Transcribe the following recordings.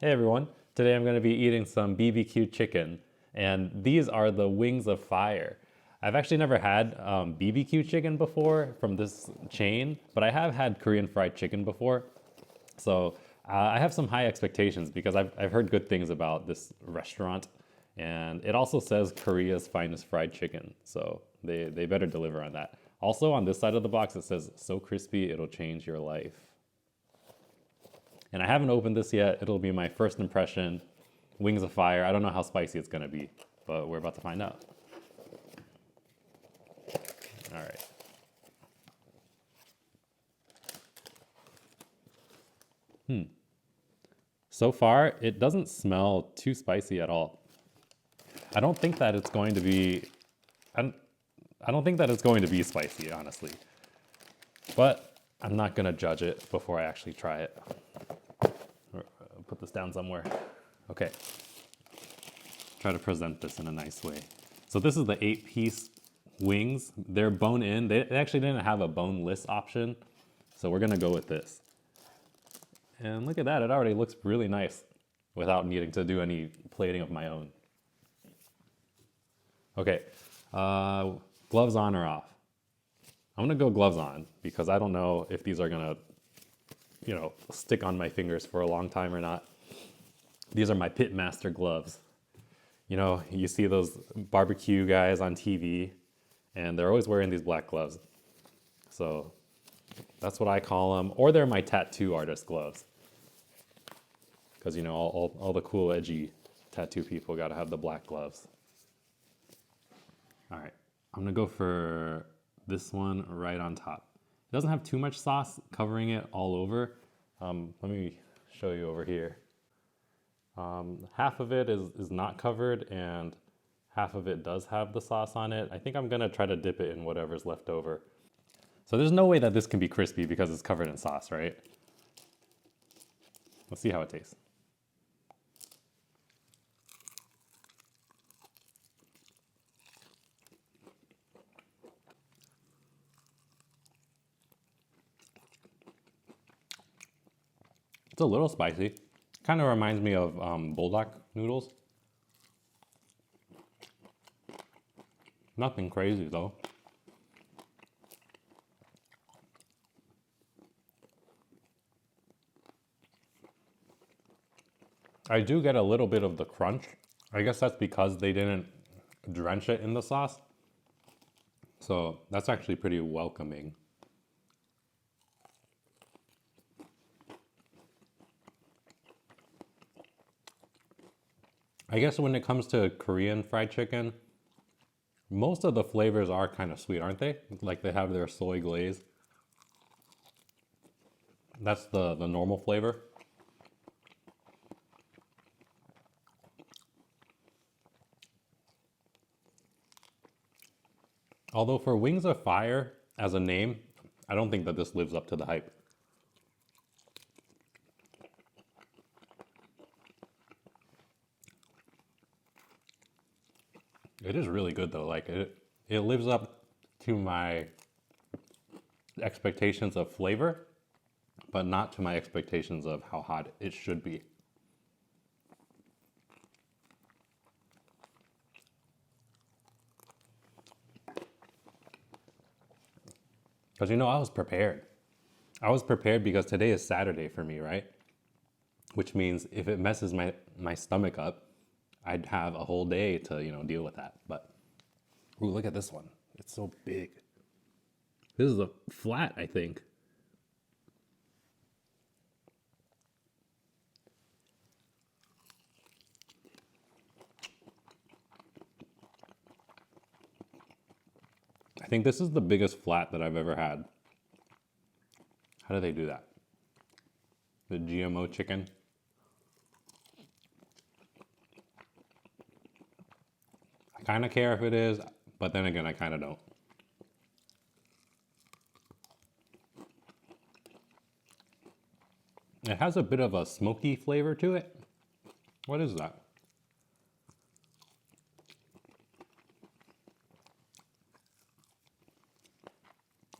Hey everyone, today I'm going to be eating some BBQ chicken, and these are the wings of fire. I've actually never had BBQ chicken before from this chain, but I have had Korean fried chicken before. So I have some high expectations because I've heard good things about this restaurant, and it also says Korea's finest fried chicken, so they better deliver on that. Also on this side of the box it says, so crispy it'll change your life. And I haven't opened this yet. It'll be my first impression. Wings of fire. I don't know how spicy it's gonna be, but we're about to find out. All right. So far, it doesn't smell too spicy at all. I don't think that it's going to be, I don't think that it's going to be spicy, honestly. But I'm not gonna judge it before I actually try it. Put this down somewhere. Okay. Try to present this in a nice way. So this is the 8-piece wings. They're bone in. They actually didn't have a boneless option. So we're gonna go with this. And look at that, it already looks really nice without needing to do any plating of my own. Okay, gloves on or off? I'm gonna go gloves on because I don't know if these are gonna stick on my fingers for a long time or not. These are my Pitmaster gloves. You know, you see those barbecue guys on TV and they're always wearing these black gloves. So that's what I call them. Or they're my tattoo artist gloves. Because, you know, all the cool, edgy tattoo people gotta have the black gloves. All right, I'm gonna go for this one right on top. It doesn't have too much sauce covering it all over. Let me show you over here. Half of it is not covered and half of it does have the sauce on it. I think I'm gonna try to dip it in whatever's left over. So there's no way that this can be crispy because it's covered in sauce, right? Let's see how it tastes. It's a little spicy. Kind of reminds me of bulldog noodles. Nothing crazy though. I do get a little bit of the crunch. I guess that's because they didn't drench it in the sauce. So that's actually pretty welcoming. I guess when it comes to Korean fried chicken, most of the flavors are kind of sweet, aren't they? Like they have their soy glaze. That's the normal flavor. Although for Wings of Fire as a name, I don't think that this lives up to the hype. It is really good though. Like it lives up to my expectations of flavor, but not to my expectations of how hot it should be. Because you know, I was prepared. I was prepared because today is Saturday for me, right? Which means if it messes my stomach up, I'd have a whole day to, deal with that. But, ooh, look at this one. It's so big. This is a flat, I think. I think this is the biggest flat that I've ever had. How do they do that? The GMO chicken. I kind of care if it is, but then again, I kind of don't. It has a bit of a smoky flavor to it. What is that?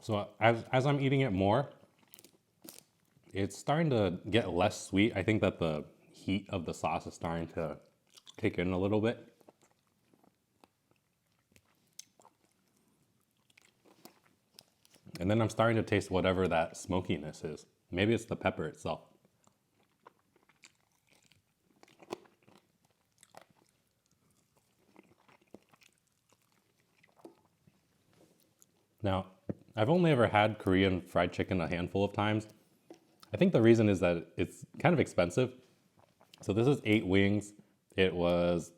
So as I'm eating it more, it's starting to get less sweet. I think that the heat of the sauce is starting to kick in a little bit. And then I'm starting to taste whatever that smokiness is. Maybe it's the pepper itself. Now, I've only ever had Korean fried chicken a handful of times. I think the reason is that it's kind of expensive. So this is 8 wings. It was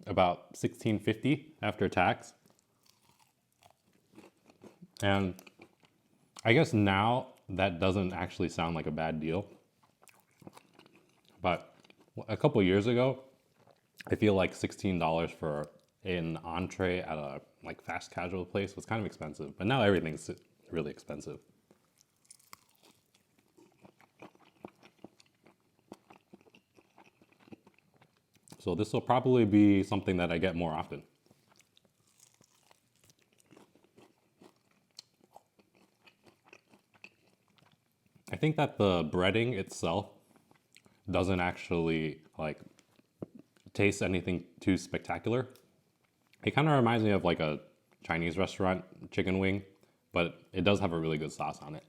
about $16.50 after tax. And I guess now that doesn't actually sound like a bad deal. But a couple years ago, I feel like $16 for an entree at a like fast casual place was kind of expensive. But now everything's really expensive. So this will probably be something that I get more often. I think that the breading itself doesn't actually like taste anything too spectacular. It kind of reminds me of like a Chinese restaurant chicken wing, but it does have a really good sauce on it.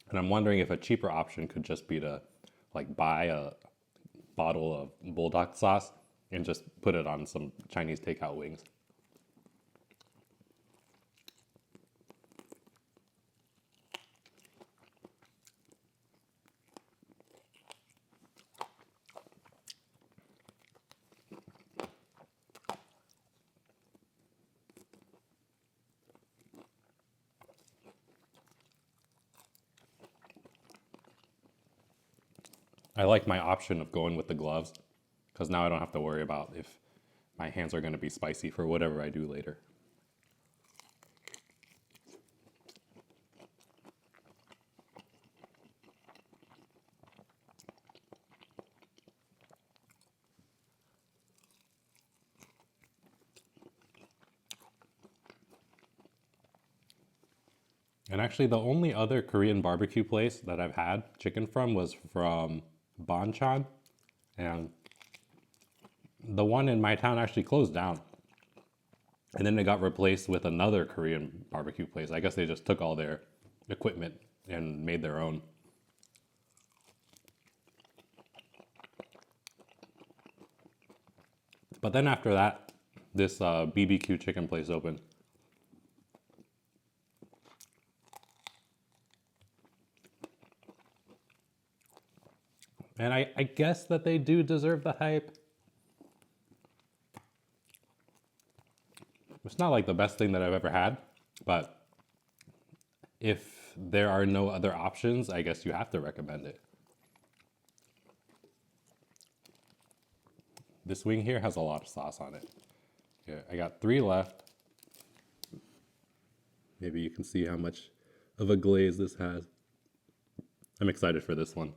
And I'm wondering if a cheaper option could just be to like buy a bottle of bulldog sauce and just put it on some Chinese takeout wings. I like my option of going with the gloves because now I don't have to worry about if my hands are going to be spicy for whatever I do later. And actually, the only other Korean barbecue place that I've had chicken from was from Banchan. And the one in my town actually closed down. And then it got replaced with another Korean barbecue place. I guess they just took all their equipment and made their own. But then after that, this bb.q chicken place opened. And I guess that they do deserve the hype. It's not like the best thing that I've ever had, but if there are no other options, I guess you have to recommend it. This wing here has a lot of sauce on it. Yeah, I got 3 left. Maybe you can see how much of a glaze this has. I'm excited for this one.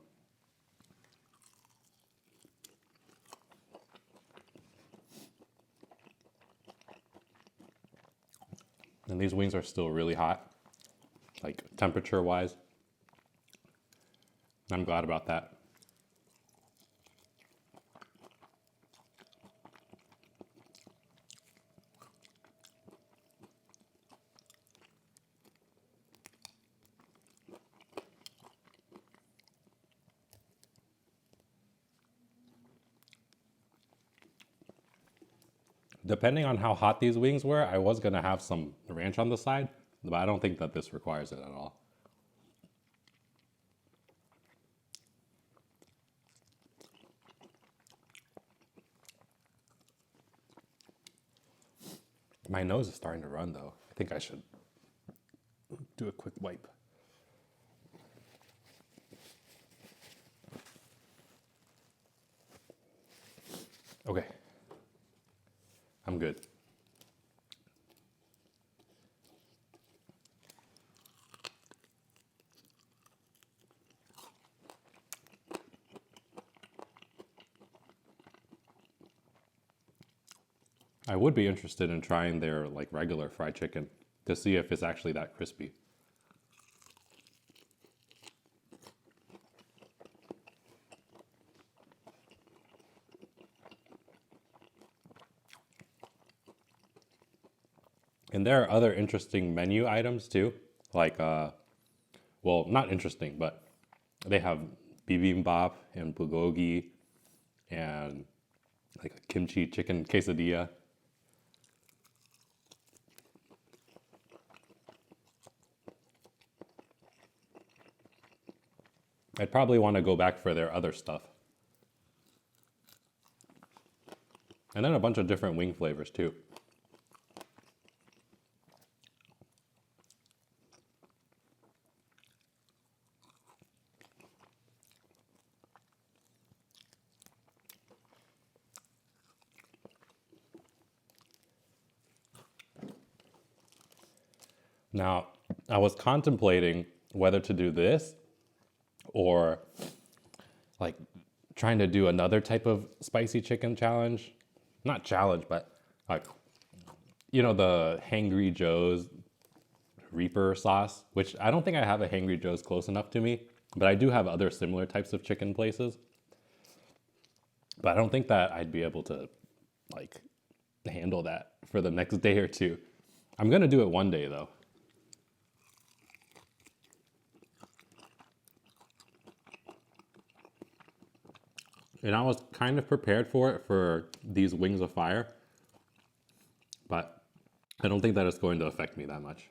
And these wings are still really hot, like temperature wise. I'm glad about that. Depending on how hot these wings were, I was gonna have some ranch on the side, but I don't think that this requires it at all. My nose is starting to run though. I think I should do a quick wipe. Okay. I'm good. I would be interested in trying their like regular fried chicken. to see if it's actually that crispy. And there are other interesting menu items too, like well, not interesting, but they have bibimbap and bulgogi and like a kimchi chicken quesadilla. I'd probably want to go back for their other stuff. And then a bunch of different wing flavors too. Now, I was contemplating whether to do this or like trying to do another type of spicy chicken challenge. Not challenge, but like, you know, the Hangry Joe's Reaper sauce, which I don't think I have a Hangry Joe's close enough to me, but I do have other similar types of chicken places. But I don't think that I'd be able to like handle that for the next day or two. I'm gonna do it one day though. And I was kind of prepared for it for these wings of fire, but I don't think that it's going to affect me that much.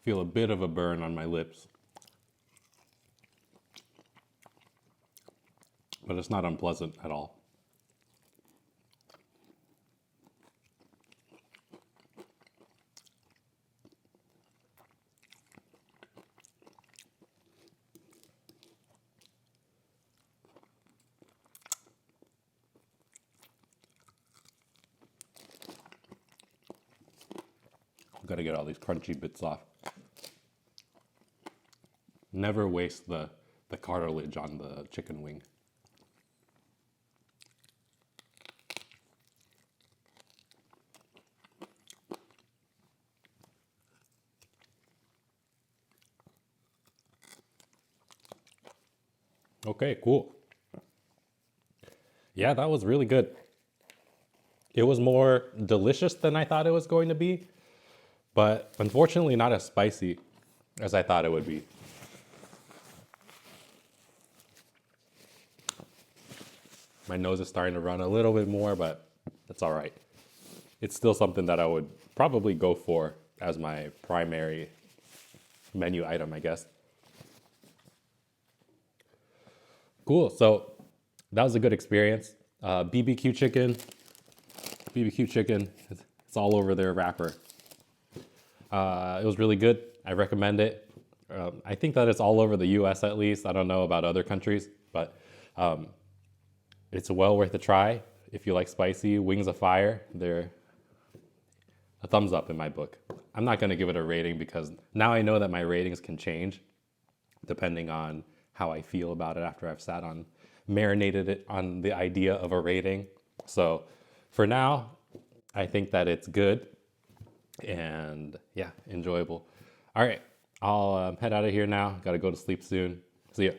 Feel a bit of a burn on my lips, but it's not unpleasant at all. Gotta get all these crunchy bits off. Never waste the cartilage on the chicken wing. Okay, cool. Yeah, that was really good. It was more delicious than I thought it was going to be, but unfortunately not as spicy as I thought it would be. My nose is starting to run a little bit more, but that's all right. It's still something that I would probably go for as my primary menu item, I guess. Cool, so that was a good experience. BBQ chicken, it's all over their wrapper. It was really good. I recommend it. I think that it's all over the US at least. I don't know about other countries, but it's well worth a try. If you like spicy wings of fire, they're a thumbs up in my book. I'm not going to give it a rating because now I know that my ratings can change depending on how I feel about it after I've marinated it on the idea of a rating. So for now, I think that it's good and yeah, enjoyable. All right, I'll head out of here now. Got to go to sleep soon. See ya.